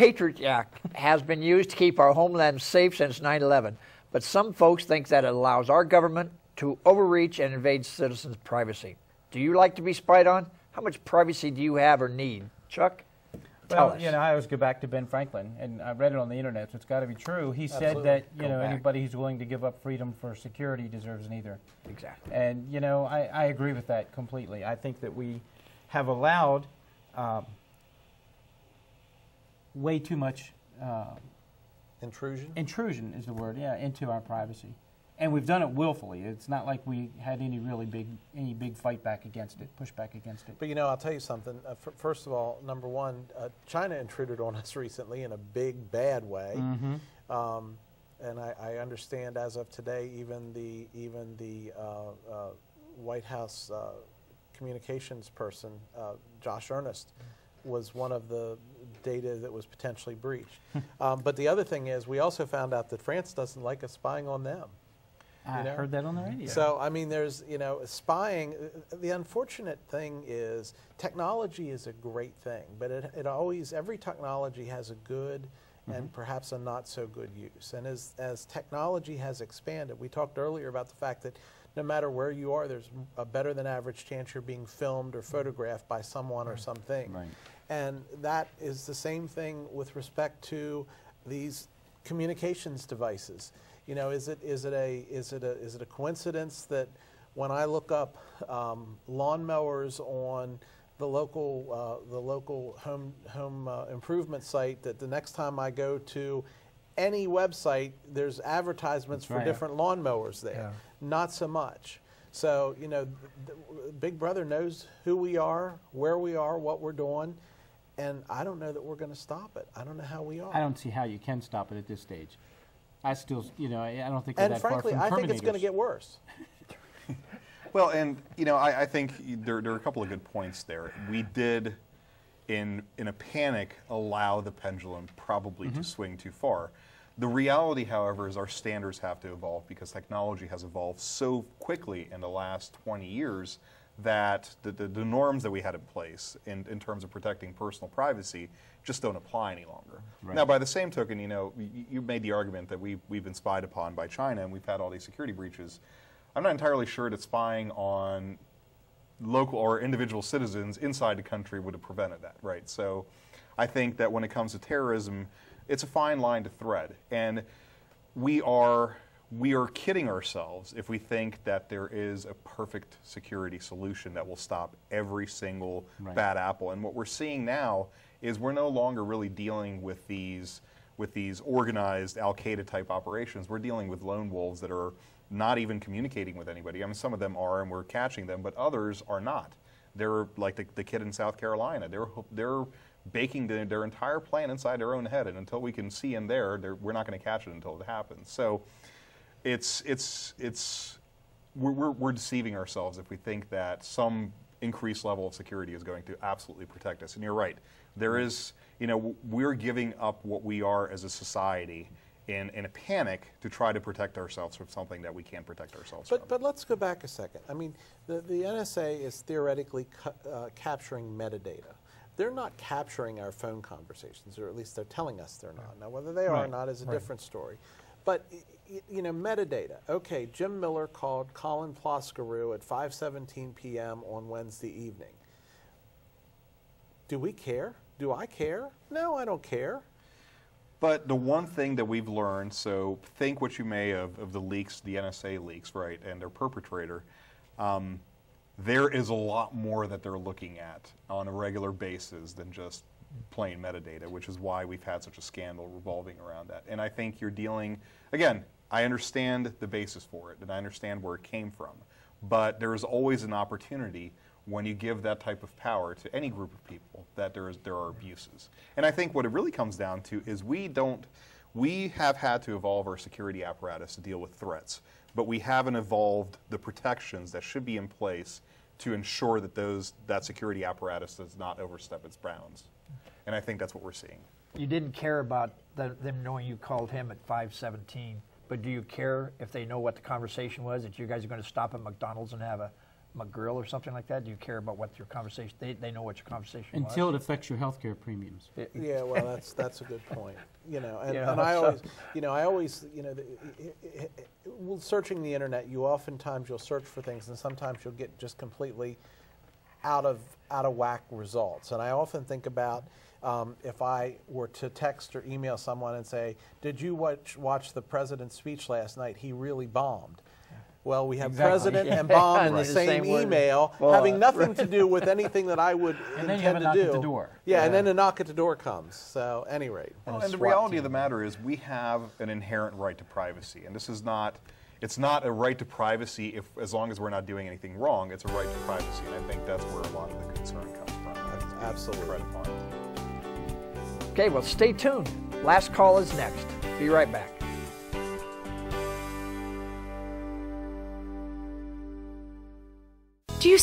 Patriot Act has been used to keep our homeland safe since 9/11, but some folks think that it allows our government to overreach and invade citizens' privacy. Do you like to be spied on? How much privacy do you have or need? Chuck? Tell us. You know, I always go back to Ben Franklin, and I read it on the internet, so it's got to be true. He said that, you know, anybody who's willing to give up freedom for security deserves neither. Exactly. And, you know, I agree with that completely. I think that we have allowed way too much intrusion? Intrusion is the word, yeah, into our privacy. And we've done it willfully. It's not like we had any big fight back against it, pushback against it. But you know, I'll tell you something. First of all, number one, China intruded on us recently in a big, bad way. And I understand as of today, even the White House communications person, Josh Earnest, was one of the data that was potentially breached. But the other thing is, we also found out that France doesn't like us spying on them. I heard that on the radio. So, I mean, there's, you know, spying. The unfortunate thing is technology is a great thing, but it always, every technology has a good and perhaps a not so good use. And as technology has expanded, we talked earlier about the fact that no matter where you are, there's a better than average chance you're being filmed or photographed by someone or something. Right. And that is the same thing with respect to these communications devices. You know, is it a coincidence that when I look up lawnmowers on the local home improvement site, that the next time I go to any website, there's advertisements for different lawnmowers there? Yeah. Not so much. So, you know, Big Brother knows who we are, where we are, what we're doing, and I don't know that we're going to stop it. I don't know how we are. I don't see how you can stop it at this stage. I still, you know, I don't think we're that far from Terminators. And frankly, I think it's going to get worse. Well, and, you know, I think there are a couple of good points there. We did, in a panic, allow the pendulum probably to swing too far. The reality, however, is our standards have to evolve because technology has evolved so quickly in the last 20 years that the norms that we had in place in terms of protecting personal privacy just don't apply any longer. Right. Now, by the same token, you know, you made the argument that we've been spied upon by China and we've had all these security breaches. I'm not entirely sure that spying on local or individual citizens inside the country would have prevented that, right? So I think that when it comes to terrorism, it's a fine line to thread. And we are kidding ourselves if we think that there is a perfect security solution that will stop every single bad apple. And what we're seeing now is we're no longer really dealing with these organized Al-Qaeda type operations. We're dealing with lone wolves that are not even communicating with anybody. I mean, some of them are, and we're catching them, but others are not. They're like the kid in South Carolina. They're baking their entire plan inside their own head, and until we can see in there, we're not going to catch it until it happens. So we're deceiving ourselves if we think that some increased level of security is going to absolutely protect us. And you're right. There is, you know, we're giving up what we are as a society in a panic to try to protect ourselves from something that we can't protect ourselves from. But let's go back a second. I mean, the NSA is theoretically capturing metadata. They're not capturing our phone conversations, or at least they're telling us they're not. Now, whether they are or not is a different story. But, you know, metadata. Okay, Jim Miller called Colin Ploskaroo at 5:17 p.m. on Wednesday evening. Do we care? Do I care? No, I don't care. But the one thing that we've learned, so think what you may of the leaks, the NSA leaks, right, and their perpetrator, there is a lot more that they're looking at on a regular basis than just plain metadata, which is why we've had such a scandal revolving around that. And I think you're dealing, again, I understand the basis for it, and I understand where it came from, but there is always an opportunity when you give that type of power to any group of people that there are abuses. And I think what it really comes down to is we have had to evolve our security apparatus to deal with threats, but we haven't evolved the protections that should be in place to ensure that that security apparatus does not overstep its bounds. And I think that's what we're seeing. You didn't care about them knowing you called him at 5:17, but do you care if they know what the conversation was, that you guys are going to stop at McDonald's and have a McGrill or something like that? Do you care about what your conversation? They know what your conversation was. Until it affects your health care premiums. Yeah, well, that's a good point. You know, and, You know, and I so- always, well, searching the internet, you'll search for things, and sometimes you'll get just completely out of whack results. And I often think about if I were to text or email someone and say, "Did you watch the president's speech last night? He really bombed." Well, we have Exactly. president and bomb in Right. the The same same word. email, Well, having nothing to do with anything that I would And then you have intend a knock to do. at the door. Yeah, and then a knock at the door comes. So, at any rate. Well, a and the SWAT reality team. of the matter is we have an inherent right to privacy, and this is not, it's not a right to privacy as long as we're not doing anything wrong. It's a right to privacy, and I think that's where a lot of the concern comes from. Absolutely. Credit fund. Okay, well, stay tuned. Last call is next. Be right back.